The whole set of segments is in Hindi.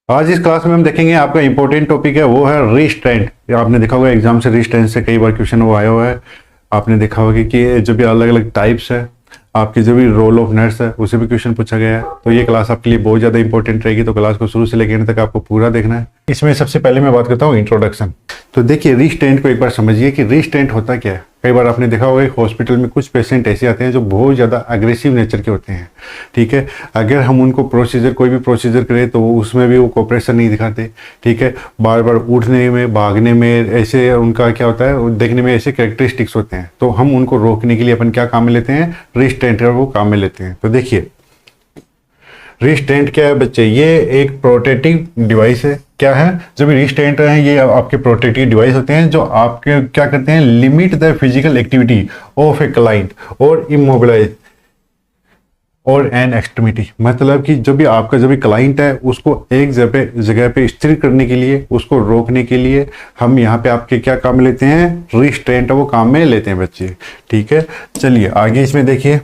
आज इस क्लास में हम देखेंगे आपका इंपॉर्टेंट टॉपिक है वो है रिस्ट्रेंट। आपने देखा होगा एग्जाम से रिस्ट्रेंट से कई बार क्वेश्चन वो आया हुआ है। आपने देखा होगा कि जो भी अलग अलग टाइप्स है, आपकी जो भी रोल ऑफ नट्स है उसे भी क्वेश्चन पूछा गया है। तो ये क्लास आपके लिए बहुत ज़्यादा इंपॉर्टेंट रहेगी, तो क्लास को शुरू से लेकर अंत तक आपको पूरा देखना है। इसमें सबसे पहले मैं बात करता हूँ इंट्रोडक्शन। तो देखिए रिस्ट्रेंट को एक बार समझिए कि रिस्ट्रेंट होता क्या है। कई बार आपने देखा होगा हॉस्पिटल में कुछ पेशेंट ऐसे आते हैं जो बहुत ज़्यादा अग्रेसिव नेचर के होते हैं, ठीक है। अगर हम उनको कोई भी प्रोसीजर करें तो उसमें भी वो कोऑपरेशन नहीं दिखाते, ठीक है। बार बार उठने में, भागने में, ऐसे उनका क्या होता है, देखने में ऐसे कैरेक्टरिस्टिक्स होते हैं। तो हम उनको रोकने के लिए अपन क्या काम में लेते हैं, रिस्ट्रेंट वो काम में लेते हैं। तो देखिए रिस्ट्रेंट क्या है बच्चे, ये एक प्रोटेक्टिव डिवाइस है। क्या है, जो भी रिस्ट्रेंट है ये आपके प्रोटेक्टिव डिवाइस होते हैं जो आपके क्या करते हैं, limit the physical activity of a client और इमोबिलाइज और एन एक्सट्रीमिटी। मतलब कि जो भी क्लाइंट है उसको एक जगह पे स्थिर करने के लिए, उसको रोकने के लिए हम यहाँ पे आपके क्या काम में लेते हैं, रिस्ट्रेंट वो काम में लेते हैं बच्चे, ठीक है। चलिए आगे इसमें देखिए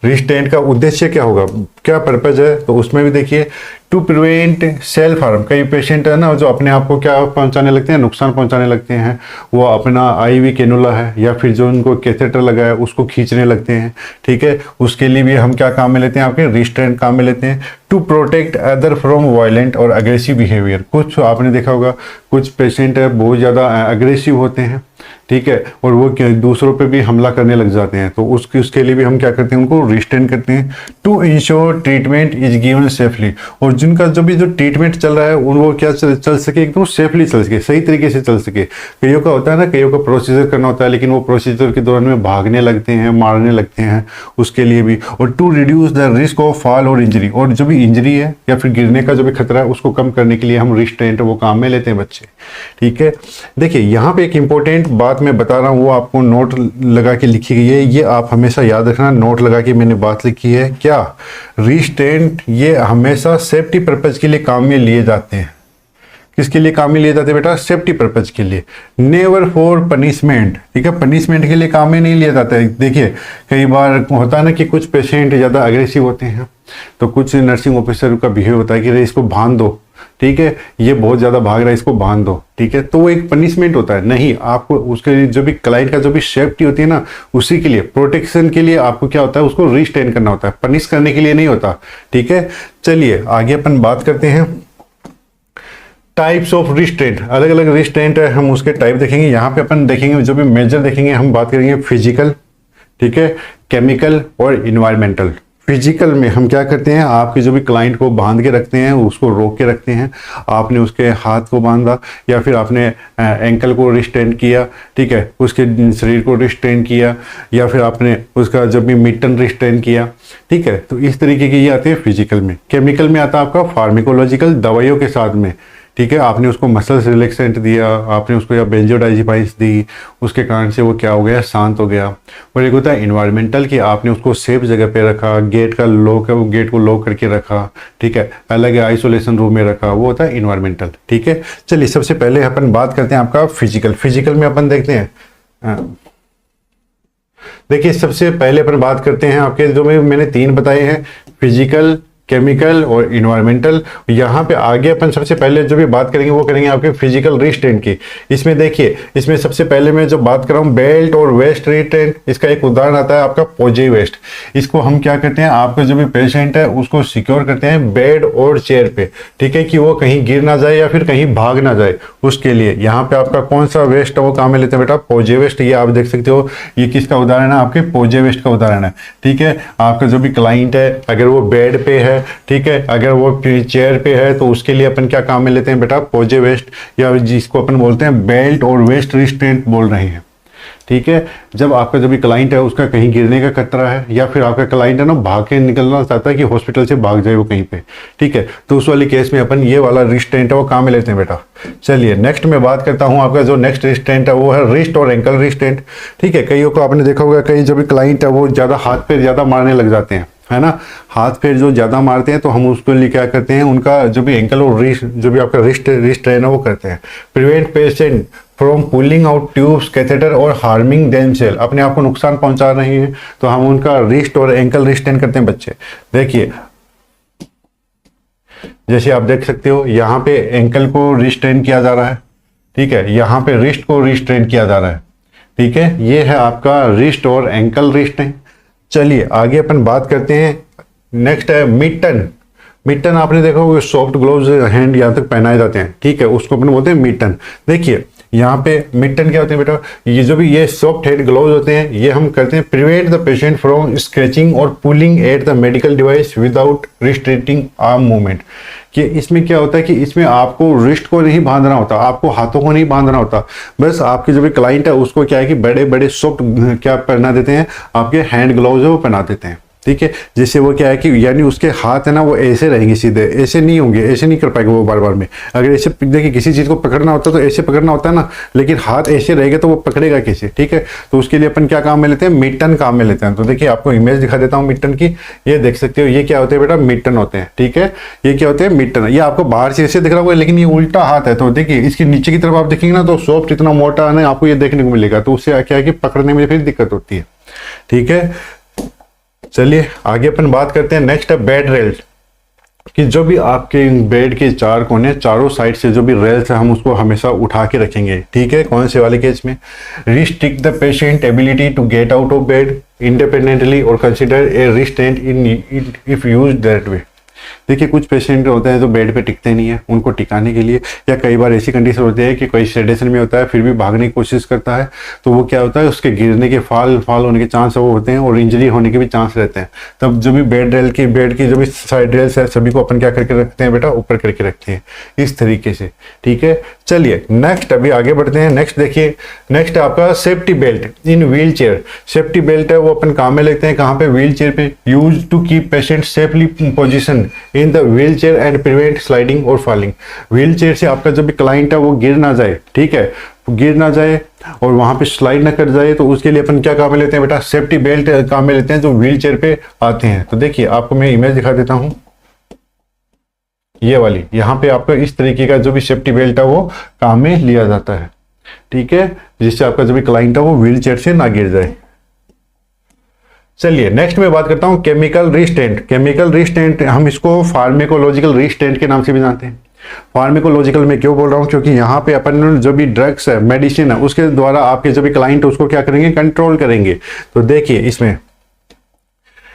रिस्ट्रेंट का उद्देश्य क्या होगा, क्या पर्पज है। तो उसमें भी देखिए टू प्रिवेंट सेल्फ हार्म। कई पेशेंट है ना जो अपने आप को क्या पहुंचाने लगते हैं, नुकसान पहुंचाने लगते हैं। वो अपना आईवी कैनुला है या फिर जो उनको कैथेटर लगा है उसको खींचने लगते हैं, ठीक है। उसके लिए भी हम क्या काम में लेते हैं, आपके रिस्ट्रेंट काम में लेते हैं। To protect other from violent और अग्रेसिव बिहेवियर। कुछ आपने देखा होगा कुछ पेशेंट है बहुत ज़्यादा अग्रेसिव होते हैं, ठीक है, और वो दूसरों पे भी हमला करने लग जाते हैं। तो उसके लिए भी हम क्या करते हैं, उनको रिस्ट्रेंट करते हैं। To ensure treatment is given safely. और जिनका जो ट्रीटमेंट चल रहा है उनको क्या चल सके, एकदम सेफली चल सके, सही तरीके से चल सके। कईयों का होता है ना, कईयों का प्रोसीजर करना होता है लेकिन वो प्रोसीजर के दौरान में भागने लगते हैं, मारने लगते हैं, उसके लिए भी। और to reduce the risk of fall और इंजरी। और जो भी इंजरी है या फिर गिरने का जो भी खतरा है उसको कम करने के लिए हम रिस्ट्रेंट वो काम में लेते हैं बच्चे, ठीक है। देखिए यहाँ पे एक इंपॉर्टेंट बात मैं बता रहा हूँ, वो आपको नोट लगा के लिखी गई है, ये आप हमेशा याद रखना। नोट लगा के मैंने बात लिखी है क्या, रिस्ट्रेंट ये हमेशा सेफ्टी पर्पज के लिए काम में लिए जाते हैं। किसके लिए काम में लिए जाते हैं बेटा, सेफ्टी पर्पज के लिए, नेवर फॉर पनिशमेंट, ठीक है। पनिशमेंट के लिए काम में नहीं लिया जाता है। देखिए कई बार होता है ना कि कुछ पेशेंट ज़्यादा अग्रेसिव होते हैं तो कुछ नर्सिंग ऑफिसर का बिहेव होता है कि रे इसको बांध दो, ठीक है, ये बहुत ज़्यादा भाग रहा है इसको बांध दो, ठीक है। तो वो एक पनिशमेंट होता है। नहीं, आपको उसके लिए जो भी क्लाइंट का जो भी सेफ्टी होती है ना, उसी के लिए, प्रोटेक्शन के लिए आपको क्या होता है, उसको रिस्ट्रेन करना होता है, पनिश करने के लिए नहीं होता, ठीक है। चलिए आगे अपन बात करते हैं टाइप्स ऑफ रिस्ट्रेंट। अलग अलग रिस्ट्रेंट है, हम उसके टाइप देखेंगे। यहाँ पे अपन देखेंगे जो भी मेजर देखेंगे, हम बात करेंगे फिजिकल, ठीक है, केमिकल और इन्वायरमेंटल। फिजिकल में हम क्या करते हैं, आपके जो भी क्लाइंट को बांध के रखते हैं, उसको रोक के रखते हैं। आपने उसके हाथ को बांधा या फिर आपने एंकल को रिस्ट्रेन किया, ठीक है, उसके शरीर को रिस्ट्रेन किया या फिर आपने उसका जब भी मिटन रिस्ट्रेन किया, ठीक है। तो इस तरीके की ये आते हैं फिजिकल में। केमिकल में आता है आपका फार्माकोलॉजिकल, दवाइयों के साथ में, ठीक है। आपने उसको मसल्स रिलैक्सेंट दिया, आपने उसको या बेंजोडाइजिपाइंस दी, उसके कारण से वो क्या हो गया, शांत हो गया। और एक होता है इन्वायरमेंटल कि आपने उसको सेफ जगह पे रखा, गेट को लॉक करके रखा, ठीक है, अलग आइसोलेशन रूम में रखा, वो होता है इन्वायरमेंटल, ठीक है। चलिए सबसे पहले अपन बात करते हैं आपका फिजिकल। फिजिकल में अपन देखते हैं, देखिए सबसे पहले अपन बात करते हैं आपके जो मैंने 3 बताए हैं, फिजिकल, केमिकल और इन्वायरमेंटल। यहाँ पे आगे अपन सबसे पहले जो भी बात करेंगे वो करेंगे आपके फिजिकल रिस्ट्रेंट की। इसमें देखिए, इसमें सबसे पहले मैं जो बात कर रहा हूँ बेल्ट और वेस्ट रिस्ट्रेंट, इसका एक उदाहरण आता है आपका पोजे वेस्ट। इसको हम क्या करते हैं, आपका जो भी पेशेंट है उसको सिक्योर करते हैं बेड और चेयर पे, ठीक है, कि वो कहीं गिर ना जाए या फिर कहीं भाग ना जाए। उसके लिए यहाँ पे आपका कौन सा वेस्ट है वो काम में लेते हैं बेटा, पोजे वेस्ट। ये आप देख सकते हो, ये किसका उदाहरण है, आपके पोजे वेस्ट का उदाहरण है, ठीक है। आपका जो भी क्लाइंट है अगर वो बेड पे है, ठीक है, अगर वो चेयर पे है तो उसके लिए अपन क्या काम में लेते हैं बेटा, पोजे वेस्ट, या जिसको अपन बोलते हैं बेल्ट और वेस्ट रिस्ट्रेंट बोल रहे हैं, ठीक है। जब आपका जो भी क्लाइंट है उसका कहीं गिरने का खतरा है या फिर आपका क्लाइंट है ना भाग के निकलना चाहता है कि हॉस्पिटल से भाग जाए वो कहीं पे, ठीक है, तो उस वाले केस में अपन ये वाला रिस्ट्रेंट है वो काम में लेते हैं बेटा। चलिए नेक्स्ट में बात करता हूँ, आपका जो नेक्स्ट रिस्ट्रेंट है वो है रिस्ट और एंकल रिस्ट्रेंट, ठीक है। कईयों को आपने देखा होगा, कई जो भी क्लाइंट है वो ज़्यादा हाथ पैर ज़्यादा मारने लग जाते हैं, है ना, हाथ पैर जो ज़्यादा मारते हैं तो हम उसके लिए क्या करते हैं, उनका जो भी एंकल और रिस्ट, जो भी आपका रिस्ट है ना वो करते हैं। Prevent patient from pulling out tubes, catheter और हार्मिंग देमसेल्फ। अपने आप को नुकसान पहुंचा रहे हैं तो हम उनका रिस्ट और एंकल रिस्ट्रेन करते हैं बच्चे। देखिए जैसे आप देख सकते हो यहाँ पे एंकल को रिस्ट्रेन किया जा रहा है, ठीक है, यहाँ पे रिस्ट को रिस्ट्रेन किया जा रहा है, ठीक है। ये है आपका रिस्ट और एंकल रिस्ट्रेन। चलिए आगे अपन बात करते हैं। नेक्स्ट है मिटन। मिटन आपने देखा होगा, सॉफ्ट ग्लोव्स हैंड यहाँ तक पहनाए जाते हैं, ठीक है, उसको अपन बोलते हैं मिटन। देखिए यहाँ पे मिटन क्या होते हैं बेटा, ये जो भी ये सॉफ्ट हेड ग्लोव्स होते हैं, ये हम करते हैं prevent the patient from scratching और pulling at the medical device without restricting arm movement. कि इसमें क्या होता है कि इसमें आपको रिस्ट को नहीं बांधना होता, आपको हाथों को नहीं बांधना होता, बस आपके जो भी क्लाइंट है उसको क्या है कि बड़े बड़े सॉफ्ट क्या पहना देते हैं, आपके हैंड ग्लोव्स है वो पहना देते हैं, ठीक है। जिससे वो क्या है कि यानी उसके हाथ है ना वो ऐसे रहेंगे सीधे, ऐसे नहीं होंगे, ऐसे नहीं कर पाएगा वो बार बार में। अगर ऐसे देखिए किसी चीज़ को पकड़ना होता है तो ऐसे पकड़ना होता है ना, लेकिन हाथ ऐसे रहेगा तो वो पकड़ेगा कैसे, ठीक है। तो उसके लिए अपन क्या काम में लेते हैं, मिटन काम में लेते हैं। तो देखिए आपको इमेज दिखा देता हूँ मिटन की, ये देख सकते हो, ये क्या होते हैं बेटा, मिटन होते हैं, ठीक है। ये क्या होते हैं, मिटन। ये आपको बाहर से ऐसे दिख रहा होगा लेकिन ये उल्टा हाथ है, तो देखिए इसके नीचे की तरफ आप देखेंगे ना तो सॉफ्ट इतना मोटा है आपको ये देखने को मिलेगा, तो उससे क्या है कि पकड़ने में फिर दिक्कत होती है, ठीक है। चलिए आगे अपन बात करते हैं। नेक्स्ट है बेड रेल्स, कि जो भी आपके बेड के चार कोने, चारों साइड से जो भी रेल्स है हम उसको हमेशा उठा के रखेंगे, ठीक है। कौन से वाले केस में, restrict the patient ability to get out of bed independently और consider a restraint in if use that way. देखिए कुछ पेशेंट होते हैं जो बेड पे टिकते नहीं है, उनको टिकाने के लिए, या कई बार ऐसी कंडीशन होती है कि कोई सेडेशन में होता है फिर भी भागने की कोशिश करता है, तो वो क्या होता है उसके गिरने के फाल होने के चांस वो होते हैं और इंजरी होने के भी चांस रहते हैं। तब जो भी बेड की जो भी साइड रेल्स है सभी को अपन क्या करके रखते हैं बेटा, ऊपर करके रखते हैं इस तरीके से, ठीक है। चलिए नेक्स्ट अभी आगे बढ़ते हैं। नेक्स्ट देखिए, नेक्स्ट है आपका safety belt in wheelchair. Safety belt है वो अपन काम में लेते हैं कहाँ पे, व्हील चेयर पे, use to keep patient safely position in the wheelchair and prevent sliding और फॉलिंग। व्हील चेयर से आपका जो भी क्लाइंट है वो गिर ना जाए, ठीक है, गिर ना जाए और वहां पे स्लाइड ना कर जाए, तो उसके लिए अपन क्या काम में लेते हैं बेटा, सेफ्टी बेल्ट काम में लेते हैं जो व्हील चेयर पे आते हैं। तो देखिए आपको मैं इमेज दिखा देता हूं, ये वाली, यहाँ पे आपका इस तरीके का जो भी सेफ्टी बेल्ट है वो काम में लिया जाता है, ठीक है, जिससे आपका जो भी क्लाइंट है वो व्हील चेयर से ना गिर जाए। चलिए नेक्स्ट में बात करता हूं केमिकल रिस्टेंट। केमिकल रिस्टेंट हम इसको फार्मेकोलॉजिकल रिस्टेंट के नाम से भी जानते हैं। फार्मेकोलॉजिकल में क्यों बोल रहा हूं, क्योंकि यहाँ पे अपन जो भी ड्रग्स है, मेडिसिन है, उसके द्वारा आपके जो भी क्लाइंट है उसको क्या करेंगे, कंट्रोल करेंगे। तो देखिए इसमें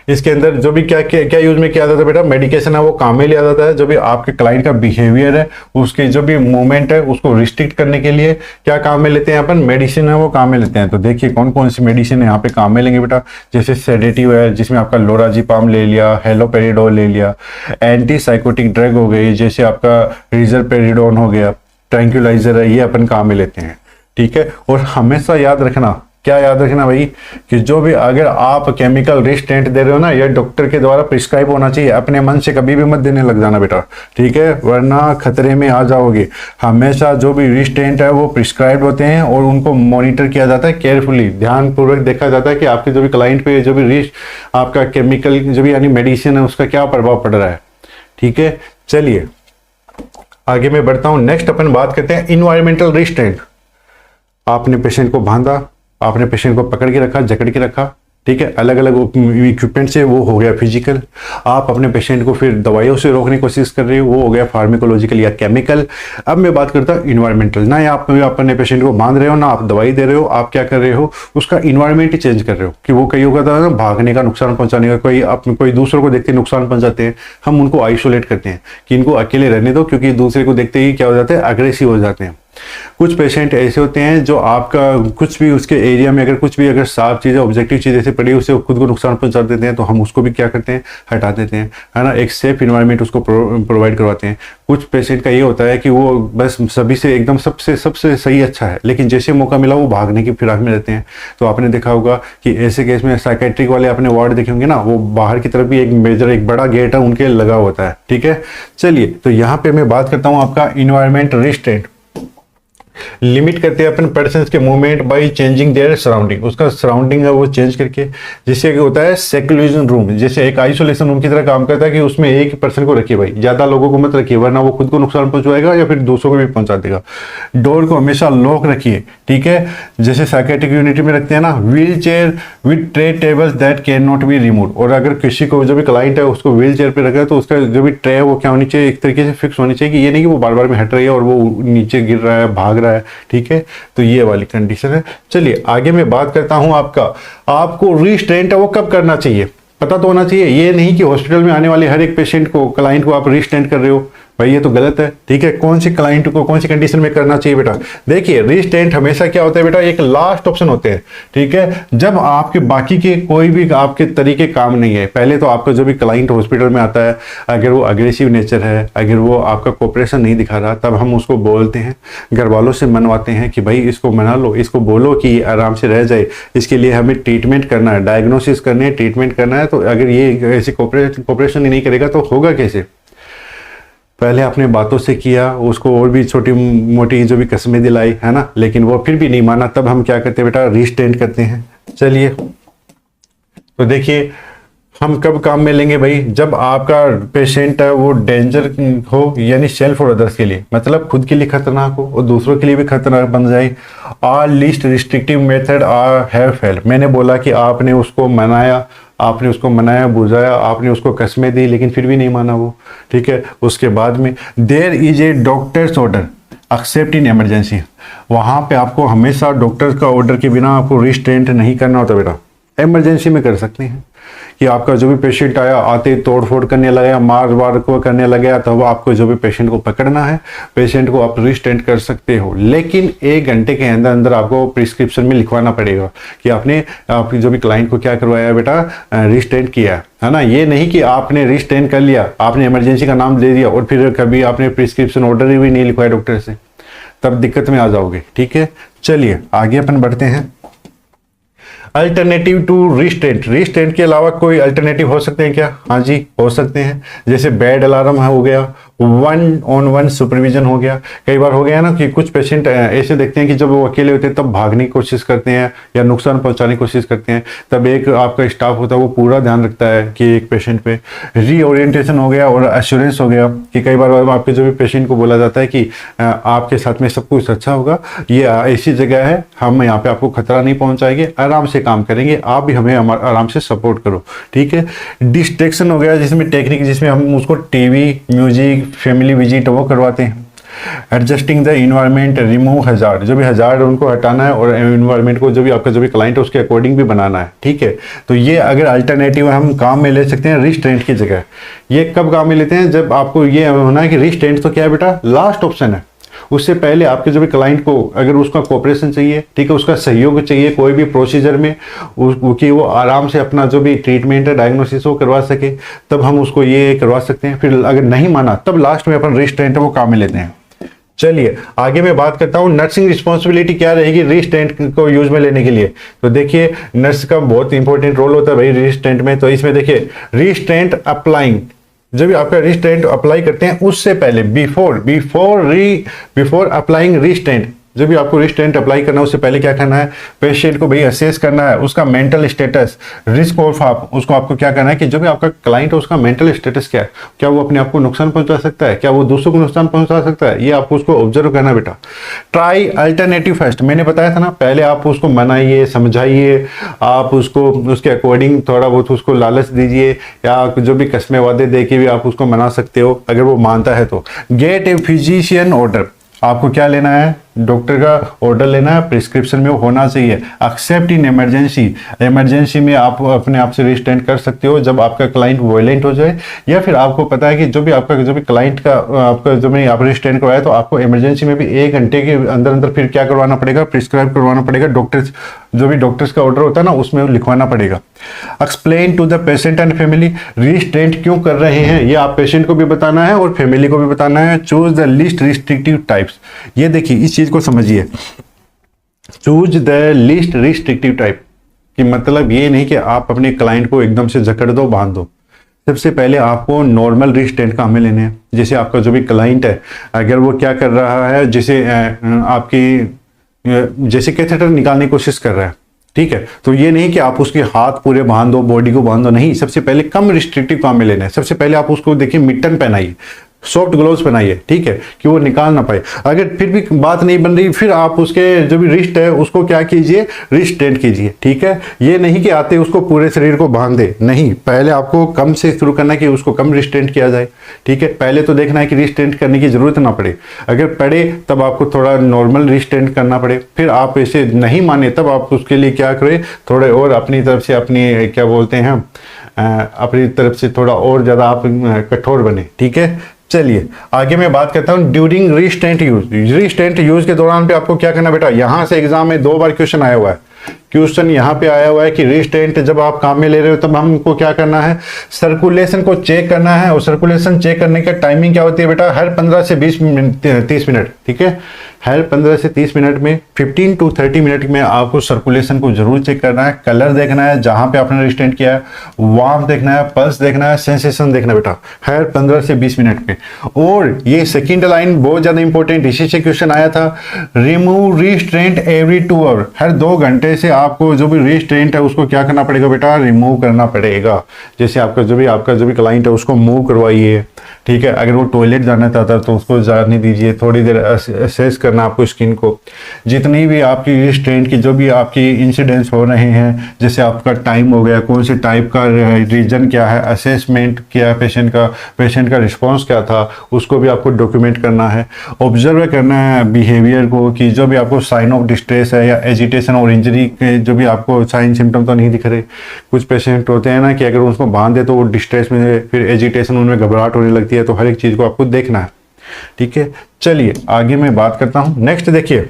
इसके अंदर जो भी क्या यूज में किया जाता है बेटा, मेडिकेशन है वो काम में लिया जाता है। जो भी आपके क्लाइंट का बिहेवियर है, उसके जो भी मूवमेंट है उसको रिस्ट्रिक्ट करने के लिए क्या काम में लेते हैं अपन, मेडिसिन है वो काम में लेते हैं। तो देखिए कौन कौन सी मेडिसिन है यहाँ पे काम में लेंगे बेटा, जैसे सेडेटिव है जिसमें आपका लोराजिपाम ले लिया, हेलोपेरिडोल ले लिया, एंटी साइकोटिक ड्रग हो गई जैसे आपका रिजरपेरिडोन हो गया, ट्रैंक्विलाइजर है, ये अपन काम में लेते हैं, ठीक है। और हमेशा याद रखना, क्या याद रखना भाई, कि जो भी अगर आप केमिकल रिस्टेंट दे रहे हो ना, ये डॉक्टर के द्वारा प्रिस्क्राइब होना चाहिए, अपने मन से कभी भी मत देने लग जाना बेटा, ठीक है, वरना खतरे में आ जाओगे। हमेशा जो भी रिस्टेंट है वो प्रिस्क्राइब होते हैं और उनको मॉनिटर किया जाता है केयरफुली, ध्यानपूर्वक देखा जाता है कि आपके जो भी क्लाइंट पे जो भी आपका केमिकल जो भी यानी मेडिसिन है उसका क्या प्रभाव पड़ रहा है, ठीक है। चलिए आगे मैं बढ़ता हूं। नेक्स्ट अपन बात करते हैं इन्वायरमेंटल रिस्टेंट। आपने पेशेंट को बांधा, आपने पेशेंट को पकड़ के रखा, जकड़ के रखा, ठीक है, अलग अलग इक्विपमेंट से, वो हो गया फिजिकल। आप अपने पेशेंट को फिर दवाइयों से रोकने की कोशिश कर रहे हो, वो हो गया फार्मेकोलॉजिकल या केमिकल। अब मैं बात करता हूँ इन्वायरमेंटल। ना आप अपने पेशेंट को बांध रहे हो, ना आप दवाई दे रहे हो, आप क्या कर रहे हो, उसका इन्वायरमेंट ही चेंज कर रहे हो। कि वो कई होगा था ना भागने का, नुकसान पहुंचाने का, कोई दूसरों को देखते नुकसान पहुंचाते हैं, हम उनको आइसोलेट करते हैं कि इनको अकेले रहने दो, क्योंकि दूसरे को देखते ही क्या हो जाते हैं, अग्रेसिव हो जाते हैं। कुछ पेशेंट ऐसे होते हैं जो आपका कुछ भी उसके एरिया में अगर कुछ भी अगर साफ चीज़ ऑब्जेक्टिव चीज़ ऐसे पड़ी उसे खुद को नुकसान पहुंचा देते हैं, तो हम उसको भी क्या करते हैं, हटा देते हैं, है ना, एक सेफ इन्वायरमेंट उसको प्रोवाइड करवाते हैं। कुछ पेशेंट का ये होता है कि वो बस सभी से एकदम सबसे सही अच्छा है, लेकिन जैसे मौका मिला वो भागने की फिराक में रहते हैं। तो आपने देखा होगा कि ऐसे केस में साइकेट्रिक वाले अपने वार्ड देखे होंगे ना, वो बाहर की तरफ भी एक बड़ा गेट है उनके लगा होता है, ठीक है। चलिए तो यहाँ पे मैं बात करता हूँ आपका इन्वायरमेंट रिस्ट्रेंट। लिमिट करते हैं अपन पर्सन के movement by changing their surrounding, उसका सराउंडिंग है वो चेंज करके, जिससे क्या होता है सेक्लूजन रूम, जैसे एक आइसोलेशन रूम की तरह काम करता है कि उसमें एक ही पर्सन को रखिए भाई, ज्यादा लोगों को मत रखिए वरना वो खुद को नुकसान पहुंचाएगा या फिर दूसरों को भी पहुंचा देगा। डोर को हमेशा लॉक रखिए, ठीक है, जैसे साइकेट्रिक यूनिट में रखते हैं ना, wheel chair with tray tables that can not be remove, और अगर किसी को जो भी क्लाइंट है उसको व्हील चेयर पे रखा है तो उसका जो भी ट्रे है वो क्या होनी चाहिए, एक तरीके से फिक्स होनी चाहिए, कि ये नहीं कि वो बार बार में हट रही है और वो नीचे गिर रहा है भाग रहा है, ठीक है, तो ये वाली कंडीशन है। चलिए आगे मैं बात करता हूं आपको रिस्ट्रेंट है वो कब करना चाहिए पता तो होना चाहिए, ये नहीं कि हॉस्पिटल में आने वाले हर एक पेशेंट को क्लाइंट को आप रिस्ट्रेंट कर रहे हो, भाई ये तो गलत है, ठीक है। कौन सी क्लाइंट को कौन सी कंडीशन में करना चाहिए बेटा, देखिए रिस्ट्रेंट हमेशा क्या होता है बेटा, एक लास्ट ऑप्शन होते हैं, ठीक है, जब आपके बाकी के कोई भी आपके तरीके काम नहीं है। पहले तो आपका जो भी क्लाइंट हॉस्पिटल में आता है, अगर वो अग्रेसिव नेचर है, अगर वो आपका कोऑपरेशन नहीं दिखा रहा, तब हम उसको बोलते हैं, घर वालों से मनवाते हैं कि भाई इसको मना लो, इसको बोलो कि आराम से रह जाए, इसके लिए हमें ट्रीटमेंट करना है, डायग्नोसिस करनी है, ट्रीटमेंट करना है। तो अगर ये ऐसे कोऑपरेशन ही नहीं करेगा तो होगा कैसे, पहले अपने बातों से किया, उसको और भी छोटी मोटी जो भी कस्में दिलाई है ना, लेकिन वो फिर भी नहीं माना, तब हम क्या करते हैं बेटा, रिस्ट्रेंट करते हैं। चलिए तो देखिए हम कब काम में लेंगे भाई, जब आपका पेशेंट है वो डेंजर हो, यानी सेल्फ और अदर्स के लिए, मतलब खुद के लिए खतरनाक हो और दूसरों के लिए भी खतरनाक बन जाए। Are least restrictive method are have failed, मैंने बोला कि आपने उसको मनाया बुझाया, आपने उसको कस्में दी लेकिन फिर भी नहीं माना वो, ठीक है। उसके बाद में there is a doctor's order except in emergency, वहां पे आपको हमेशा डॉक्टर का ऑर्डर के बिना आपको रिस्ट्रेंट नहीं करना होता बेटा, इमरजेंसी में कर सकते हैं कि आपका जो भी पेशेंट आया आते तोड़ फोड़ करने लगा, मार वार को करने लगा, तो आपको जो भी पेशेंट को पकड़ना है, पेशेंट को आप रिस्ट्रेंट कर सकते हो, लेकिन 1 घंटे के अंदर अंदर आपको प्रिस्क्रिप्शन में लिखवाना पड़ेगा कि आपने आपकी जो भी क्लाइंट को क्या करवाया बेटा, रिस्ट्रेंट किया है ना। ये नहीं कि आपने रिस्ट्रेंट कर लिया, आपने इमरजेंसी का नाम दे दिया और फिर कभी आपने प्रिस्क्रिप्शन ऑर्डर भी नहीं लिखवाया डॉक्टर से, तब दिक्कत में आ जाओगे, ठीक है। चलिए आगे अपन बढ़ते हैं। अल्टरनेटिव टू रिस्ट्रेंट, रिस्ट्रेंट के अलावा कोई अल्टरनेटिव हो सकते हैं क्या, हाँ जी हो सकते हैं, जैसे बेड अलार्म हो गया, 1-on-1 सुपरविजन हो गया। कई बार हो गया ना कि कुछ पेशेंट ऐसे देखते हैं कि जब वो अकेले होते हैं तब भागने की कोशिश करते हैं या नुकसान पहुंचाने की कोशिश करते हैं, तब एक आपका स्टाफ होता है वो पूरा ध्यान रखता है कि एक पेशेंट पे रीओरिएंटेशन हो गया और एश्योरेंस हो गया कि कई बार आपके जो भी पेशेंट को बोला जाता है कि आपके साथ में सब कुछ अच्छा होगा, ये ऐसी जगह है, हम यहाँ पे आपको खतरा नहीं पहुंचाएंगे, आराम से काम करेंगे, आप भी हमें आराम से सपोर्ट करो, ठीक है। डिस्ट्रैक्शन हो गया जिसमें टेक्निक, जिसमें हम उसको टीवी, म्यूजिक, फैमिली विजिट वो करवाते हैं। Adjusting the environment, remove hazard, जो भी हजार्ड उनको हटाना है और इन्वायरमेंट को जो भी आपका जो भी क्लाइंट है उसके अकॉर्डिंग भी बनाना है, ठीक है। तो ये अगर अल्टरनेटिव हम काम में ले सकते हैं रिस्ट्रेंट की जगह। ये कब काम में लेते हैं, जब आपको ये होना है कि रिस्ट्रेंट तो क्या है बेटा, लास्ट ऑप्शन है, उससे पहले आपके जो भी क्लाइंट को अगर उसका कोऑपरेशन चाहिए, ठीक है, उसका सहयोग चाहिए कोई भी प्रोसीजर में, कि वो आराम से अपना जो भी ट्रीटमेंट है, डायग्नोसिस वो करवा सके, तब हम उसको ये करवा सकते हैं। फिर अगर नहीं माना तब लास्ट में अपन रिस्ट्रेंट है वो काम में लेते हैं। चलिए आगे मैं बात करता हूं नर्सिंग रिस्पॉन्सिबिलिटी क्या रहेगी रिस्ट्रेंट को यूज में लेने के लिए। तो देखिए नर्स का बहुत इंपॉर्टेंट रोल होता है भाई रिस्ट्रेंट में। तो इसमें देखिए रिस्ट्रेंट अप्लाइंग, जब भी आपका रिस्ट्रेंट अप्लाई करते हैं उससे पहले बिफोर अप्लाइंग रिस्ट्रेंट, जब भी आपको रिस्ट्रेंट अप्लाई करना है उससे पहले क्या करना है, पेशेंट को भाई असेस करना है, उसका मेंटल स्टेटस, रिस्क ऑफ उसको आपको क्या करना है कि जो भी आपका क्लाइंट है उसका मेंटल स्टेटस क्या है, क्या वो अपने आप को नुकसान पहुंचा सकता है, क्या वो दूसरों को नुकसान पहुंचा सकता है, ये आपको उसको ऑब्जर्व करना है बेटा। ट्राई अल्टरनेटिव फर्स्ट, मैंने बताया था ना, पहले आप उसको मनाइए, समझाइए, आप उसको उसके अकॉर्डिंग थोड़ा बहुत उसको लालच दीजिए, या जो भी कस्में वादे दे के भी आप उसको मना सकते हो अगर वो मानता है तो। गेट ए फिजिशियन ऑर्डर, आपको क्या लेना है, डॉक्टर का ऑर्डर लेना है, प्रिस्क्रिप्शन में वो होना चाहिए। एक्सेप्ट इन इमरजेंसी, इमरजेंसी में आप अपने आप से रिस्ट्रेंट कर सकते हो जब आपका क्लाइंट वायलेंट हो जाए, या फिर आपको पता है कि जो भी क्लाइंट का आपका जो भी आप रिस्ट्रेंट करवाया तो आपको इमरजेंसी में भी 1 घंटे के अंदर अंदर फिर क्या करवाना पड़ेगा, प्रिस्क्राइब करवाना पड़ेगा, डॉक्टर्स जो भी डॉक्टर्स का ऑर्डर होता है ना उसमें लिखवाना पड़ेगा। Explain to the patient and family, restraint क्यों कर रहे हैं ये आप पेशेंट को भी बताना है और फैमिली को भी बताना है। Choose the least restrictive types, ये देखिए इस चीज को समझिए, choose the least restrictive type कि मतलब ये नहीं कि आप अपने क्लाइंट को एकदम से जकड़ दो, बांध दो, सबसे पहले आपको नॉर्मल रिस्टेंट काम में लेने हैं। जैसे आपका जो भी क्लाइंट है, अगर वो क्या कर रहा है, जैसे जैसे कैथेटर निकालने की कोशिश कर रहा है, ठीक है, तो ये नहीं कि आप उसके हाथ पूरे बांध दो, बॉडी को बांध दो, नहीं, सबसे पहले कम रिस्ट्रिक्टिव काम में लेना है। सबसे पहले आप उसको देखिए मिटन पहनाइए, सॉफ्ट ग्लोव्स पहनाइए, ठीक है, कि वो निकाल ना पाए। अगर फिर भी बात नहीं बन रही, फिर आप उसके जो भी रिस्ट है उसको क्या कीजिए, रिस्टेंट कीजिए, ठीक है। ये नहीं कि आते उसको पूरे शरीर को बांध दे, नहीं, पहले आपको कम से शुरू करना है कि उसको कम रिस्टेंट किया जाए, ठीक है। पहले तो देखना है कि रिस्टेंट करने की जरूरत ना पड़े, अगर पड़े तब आपको थोड़ा नॉर्मल रिस्टेंट करना पड़े। फिर आप ऐसे नहीं माने तब आप उसके लिए क्या करें, थोड़े और अपनी तरफ से, अपनी क्या बोलते हैं, अपनी तरफ से थोड़ा और ज़्यादा आप कठोर बने, ठीक है। चलिए आगे मैं बात करता हूं ड्यूरिंग रिस्टेंट यूज। रिस्टेंट यूज के दौरान पे आपको क्या करना बेटा, यहां से एग्जाम में 2 बार क्वेश्चन आया हुआ है। क्वेश्चन यहाँ पे आया हुआ है कि रिस्टेंट जब आप काम में ले रहे हो तब हमको क्या करना है, सर्कुलेशन को चेक करना है। और सर्कुलेशन चेक करने का टाइमिंग क्या होती है बेटा, हर 15 से 20 मिनट 30 मिनट, ठीक है, हर 15 से 30 मिनट में 15 to 30 मिनट में आपको सर्कुलेशन को जरूर चेक करना है। कलर देखना है जहां पे आपने रिस्टेंट किया है, वार्म देखना है, पल्स देखना है, सेंसेशन देखना है बेटा, हर 15 से 20 मिनट में। और ये सेकंड लाइन बहुत ज्यादा इंपॉर्टेंट, इसी से क्वेश्चन आया था, रिमूव रिस्ट्रेंट एवरी 2 आवर। हर 2 घंटे से आपको जो भी रिस्ट्रेंट है उसको क्या करना पड़ेगा बेटा, रिमूव करना पड़ेगा। जैसे आपका जो भी क्लाइंट है उसको मूव करवाइए, ठीक है। अगर वो टॉयलेट जाना चाहता है तो उसको जाने दीजिए, थोड़ी देर असेस करना आपको स्किन को। जितनी भी आपकी रिस्ट्रेंट की जो भी आपकी इंसिडेंट्स हो रहे हैं, जैसे आपका टाइम हो गया, कौन से टाइप का रीजन क्या है, असेसमेंट क्या है पेशेंट का रिस्पॉन्स क्या था, उसको भी आपको डॉक्यूमेंट करना है। ऑब्जर्व करना है बिहेवियर को, कि जो भी आपको साइन ऑफ डिस्ट्रेस है या एजिटेशन और इंजरी के जो भी आपको साइन सिम्टम तो नहीं दिख रहे। कुछ पेशेंट होते हैं ना कि अगर उसको बांध दे तो वो डिस्ट्रेस में, फिर एजिटेशन, उनमें घबराहट होने लगती है, तो हर एक चीज को आपको देखना है, ठीक है। चलिए आगे मैं बात करता हूं। नेक्स्ट देखिए,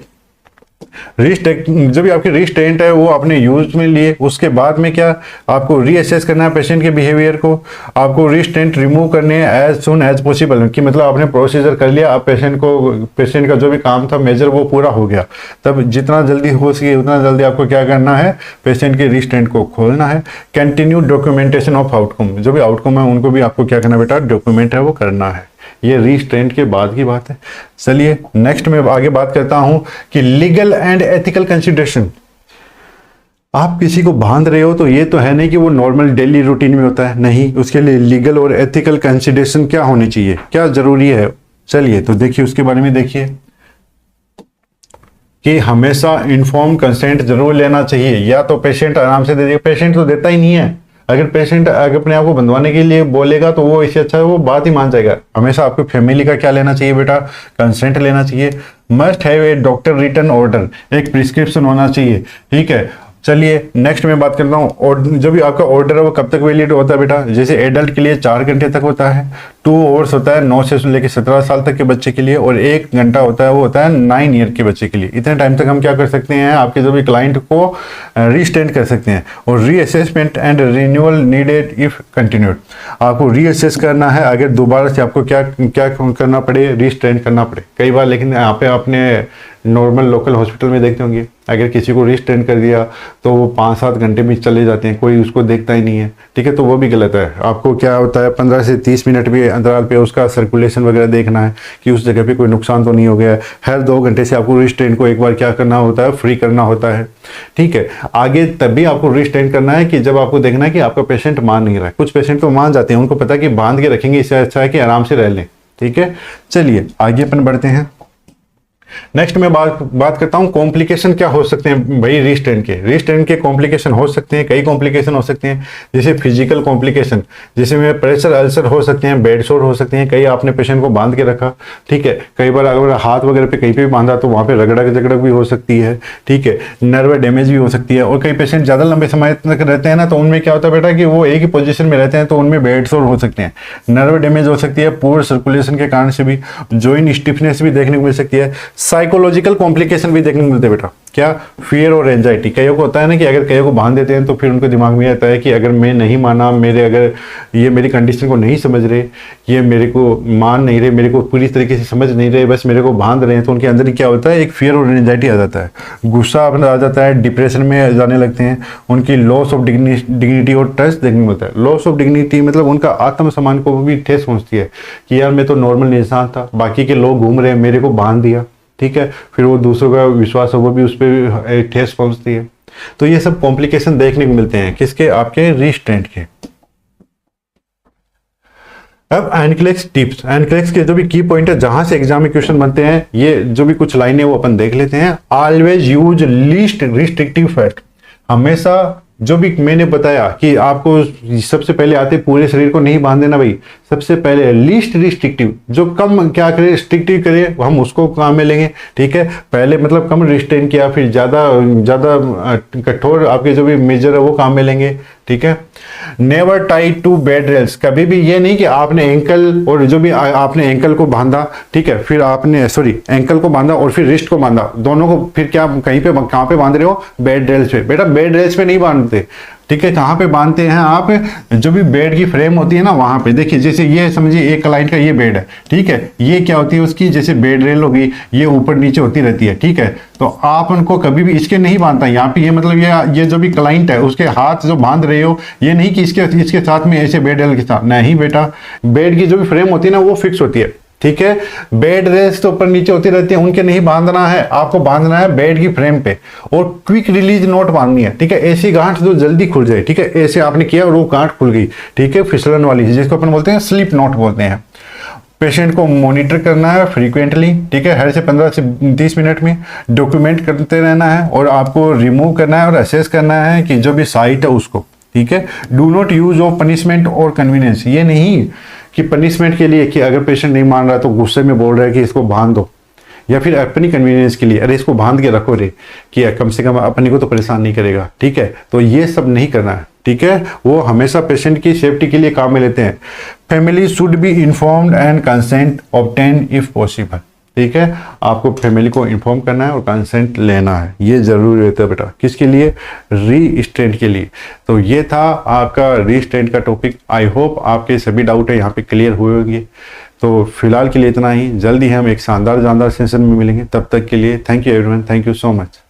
जो भी आपकी रिस्टेंट है वो आपने यूज में लिए, उसके बाद में क्या आपको रीअसेस करना है पेशेंट के बिहेवियर को। आपको रिस्टेंट रिमूव करने हैं एज सुन एज पॉसिबल, कि मतलब आपने प्रोसीजर कर लिया, अब पेशेंट का जो भी काम था मेजर वो पूरा हो गया, तब जितना जल्दी हो सके उतना जल्दी आपको क्या करना है, पेशेंट के रिस्टेंट को खोलना है। कंटिन्यू डॉक्यूमेंटेशन ऑफ आउटकम, जो भी आउटकम है उनको भी आपको क्या करना है बेटा, डॉक्यूमेंट है वो करना है। ये रिस्ट्रेंट के बाद की बात है। चलिए नेक्स्ट में आगे बात करता हूं कि लीगल एंड एथिकल कंसिडरेशन। आप किसी को बांध रहे हो तो ये तो है नहीं कि वो नॉर्मल डेली रूटीन में होता है, नहीं, उसके लिए लीगल और एथिकल कंसिडरेशन क्या होनी चाहिए, क्या जरूरी है। चलिए तो देखिए उसके बारे में देखिए कि हमेशा इन्फॉर्म कंसेंट जरूर लेना चाहिए, या तो पेशेंट आराम से दे देगा, पेशेंट तो देता ही नहीं है। अगर पेशेंट अगर अपने आप को बंधवाने के लिए बोलेगा तो वो इससे अच्छा वो बात ही मान जाएगा। हमेशा आपको फैमिली का क्या लेना चाहिए बेटा, कंसेंट लेना चाहिए। Must have a doctor written order, एक प्रिस्क्रिप्शन होना चाहिए, ठीक है। चलिए नेक्स्ट में बात करता हूँ, और जो भी आपका ऑर्डर है वो कब तक वैलिड होता है बेटा, जैसे एडल्ट के लिए 4 घंटे तक होता है, 2 आवर्स होता है 9 से लेकर 17 साल तक के बच्चे के लिए, और 1 घंटा होता है वो होता है 9 ईयर के बच्चे के लिए। इतने टाइम तक हम क्या कर सकते हैं, आपके जो भी क्लाइंट को रीस्टेंट कर सकते हैं। और reassessment and renewal needed if continued, आपको रीअसेस करना है अगर दोबारा से आपको क्या क्या करना पड़े, रीस्टेंट करना पड़े कई बार। लेकिन यहाँ पे आपने नॉर्मल लोकल हॉस्पिटल में देखते होंगे, अगर किसी को रिस्टेंट कर दिया तो वो 5-7 घंटे में चले जाते हैं, कोई उसको देखता ही नहीं है, ठीक है, तो वो भी गलत है। आपको क्या होता है 15 से 30 मिनट भी अंतराल पे उसका सर्कुलेशन वगैरह देखना है कि उस जगह पे कोई नुकसान तो नहीं हो गया है। हर 2 घंटे से आपको रिस्टेंट को एक बार क्या करना होता है, फ्री करना होता है, ठीक है। आगे तभी आपको रिस्टेंट करना है कि जब आपको देखना है कि आपका पेशेंट मान नहीं रहा है। कुछ पेशेंट तो मान जाते हैं, उनको पता है कि बांध के रखेंगे इससे अच्छा है कि आराम से रह लें, ठीक है। चलिए आगे अपन बढ़ते हैं। नेक्स्ट में बात करता हूं कॉम्प्लिकेशन क्या हो सकते हैं भाई रिस्टेंट के कॉम्प्लिकेशन हो सकते हैं, कई कॉम्प्लिकेशन हो सकते हैं। जैसे फिजिकल कॉम्प्लिकेशन, जैसे में प्रेशर अल्सर हो सकते हैं, बेड सोर हो सकते हैं। कई आपने पेशेंट को बांध के रखा, ठीक है, कई बार अगर हाथ वगैरह पे कहीं पे भी बांधा तो वहां पे रगड़क झगड़क भी हो सकती है, ठीक है, नर्व डैमेज भी हो सकती है। और कई पेशेंट ज्यादा लंबे समय तक रहते हैं ना, तो उनमें क्या होता है बेटा कि वो एक ही पोजिशन में रहते हैं, तो उनमें बेड सोर हो सकते हैं, नर्व डैमेज हो सकती है, पुअर सर्कुलेशन के कारण से भी जॉइंट स्टिफनेस भी देखने को मिल सकती है। साइकोलॉजिकल कॉम्प्लिकेशन भी देखने को मिलते हैं बेटा, क्या, फियर और एंजाइटी। कईयों को होता है ना कि अगर कईयों को बांध देते हैं तो फिर उनको दिमाग में आता है कि अगर मैं नहीं माना, अगर ये मेरी कंडीशन को नहीं समझ रहे, ये मेरे को मान नहीं रहे, मेरे को पूरी तरीके से समझ नहीं रहे, बस मेरे को बांध रहे हैं, तो उनके अंदर ही क्या होता है, एक फियर और एंजाइटी आ जाता है, गुस्सा अपना आ जाता है, डिप्रेशन में जाने लगते हैं, उनकी लॉस ऑफ डिग्निटी और ट्रस्ट देखने को मिलता है। लॉस ऑफ डिग्निटी मतलब उनका आत्मसम्मान को भी ठेस पहुंचती है कि यार मैं तो नॉर्मल इंसान था, बाकी के लोग घूम रहे हैं, मेरे को बांध दिया, ठीक है। फिर वो दूसरों का विश्वास है वो भी उस पर ठेस पहुंचती है। तो ये सब कॉम्प्लिकेशन देखने को मिलते हैं किसके, आपके रिस्ट्रेंट के। अब एनक्लेक्स टिप्स, एनक्लेक्स के जो भी की पॉइंट है जहां से एग्जाम में क्वेश्चन बनते हैं, ये जो भी कुछ लाइनें वो अपन देख लेते हैं। Always use least restrictive fact, हमेशा जो भी मैंने बताया कि आपको सबसे पहले आते पूरे शरीर को नहीं बांध देना भाई, सबसे पहले लीस्ट रिस्ट्रिक्टिव, जो कम क्या करे रिस्ट्रिक्टिव करे हम उसको काम में लेंगे, ठीक है। पहले मतलब कम रिस्ट्रेन किया, फिर ज्यादा कठोर आपके जो भी मेजर है वो काम में लेंगे, ठीक है। Never tie to bed rails, कभी भी ये नहीं कि आपने एंकल और जो भी आपने एंकल को बांधा, ठीक है, फिर आपने एंकल को बांधा और फिर रिस्ट को बांधा, दोनों को फिर क्या कहीं पे कहां पे बांध रहे हो, बेड रेल्स पे। बेटा बेड रेल्स पे नहीं बांधते, ठीक है। कहां पे बांधते हैं आप, जो भी बेड की फ्रेम होती है ना वहां पे। देखिए जैसे ये समझिए एक क्लाइंट का ये बेड है, ठीक है, ये क्या होती है उसकी जैसे बेड रेल होगी, ये ऊपर नीचे होती रहती है, ठीक है। तो आप उनको कभी भी इसके नहीं बांधता यहाँ पे, ये मतलब ये जो भी क्लाइंट है उसके हाथ जो बांध रहे हो, ये नहीं कि इसके साथ में ऐसे बेड रेल के साथ, नहीं बेटा, बेड की जो भी फ्रेम होती है ना वो फिक्स होती है, ठीक है। बेड रेस्ट तो ऊपर नीचे होती रहती है, उनके नहीं बांधना है, आपको बांधना है बेड की फ्रेम पे, और क्विक रिलीज नोट बांधनी है, ठीक है। ऐसी गांठ जो जल्दी खुल जाए, ठीक है, ऐसे आपने किया और वो गांठ खुल गई, ठीक है, फिसलन वाली जिसको अपन बोलते हैं स्लिप नोट बोलते हैं। पेशेंट को मॉनिटर करना है फ्रीक्वेंटली, ठीक है, हर से 15 से 30 मिनट में डॉक्यूमेंट करते रहना है, और आपको रिमूव करना है और असेस करना है कि जो भी साइट है उसको, ठीक है। Do not use of punishment और कन्वीनियंस, ये नहीं कि पनिशमेंट के लिए कि अगर पेशेंट नहीं मान रहा तो गुस्से में बोल रहा है कि इसको बांध दो, या फिर अपनी कन्वीनियंस के लिए अरे इसको बांध के रखो रे कि कम से कम अपने को तो परेशान नहीं करेगा, ठीक है। तो ये सब नहीं करना है, ठीक है। वो हमेशा पेशेंट की सेफ्टी के लिए काम में लेते हैं। Family should be informed and consent obtain if possible, ठीक है। आपको फैमिली को इन्फॉर्म करना है और कंसेंट लेना है, ये जरूरी रहता है बेटा, किसके लिए, रीस्ट्रेंट के लिए। तो ये था आपका रीस्ट्रेंट का टॉपिक। आई होप आपके सभी डाउट है यहाँ पे क्लियर हुए होंगे। तो फिलहाल के लिए इतना ही, जल्दी हम एक शानदार सेशन में मिलेंगे, तब तक के लिए thank you everyone, thank you so much.